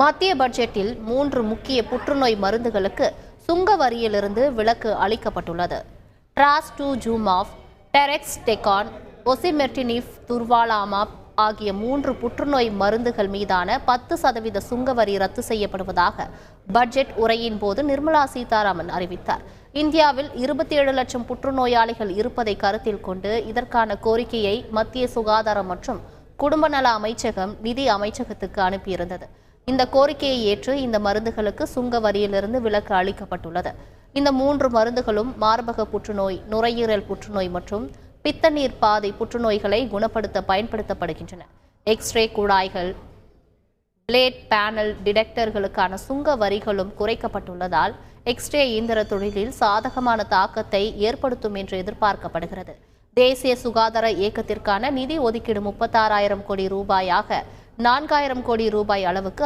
மத்திய பட்ஜெட்டில் 3 முக்கிய புற்றுநோய் மருந்துகளுக்கு சுங்க வரியிலிருந்து விலக்கு அளிக்கப்பட்டுள்ளது. ட்ராஸ்டூஜுமாப், டெரெக்ஸ்டெகான், ஒசிமெர்டினிப், துர்வாலாமாப் ஆகிய 3 புற்றுநோய் மருந்துகள் மீதான 10% சுங்க வரி ரத்து செய்யப்படுவதாக பட்ஜெட் உரையின் போது நிர்மலா சீதாராமன் அறிவித்தார். இந்தியாவில் 27 லட்சம் புற்றுநோயாளிகள் இருப்பதை கருத்தில் கொண்டு இதற்கான கோரிக்கையை மத்திய சுகாதாரம் மற்றும் குடும்ப நல அமைச்சகம் நிதி அமைச்சகத்துக்கு அனுப்பியிருந்தது. இந்த கோரிக்கையை ஏற்று இந்த மருந்துகளுக்கு சுங்க வரியிலிருந்து விலக்கு அளிக்கப்பட்டுள்ளது. இந்த 3 மருந்துகளும் மார்பக புற்றுநோய், நுரையீரல் புற்றுநோய் மற்றும் பித்தநீர் பாதை புற்றுநோய்களை குணப்படுத்த பயன்படுத்தப்படுகின்றன. எக்ஸ்ரே குழாய்கள், பிளேட் பேனல் டிடெக்டர்களுக்கான சுங்க வரிகளும் குறைக்கப்பட்டுள்ளதால் எக்ஸ்ரே இயந்திர தொழிலில் சாதகமான தாக்கத்தை ஏற்படுத்தும் என்று எதிர்பார்க்கப்படுகிறது. தேசிய சுகாதார இயக்கத்திற்கான நிதி ஒதுக்கீடு 36,000 கோடி ரூபாயாக 4,000 கோடி ரூபாய் அளவுக்கு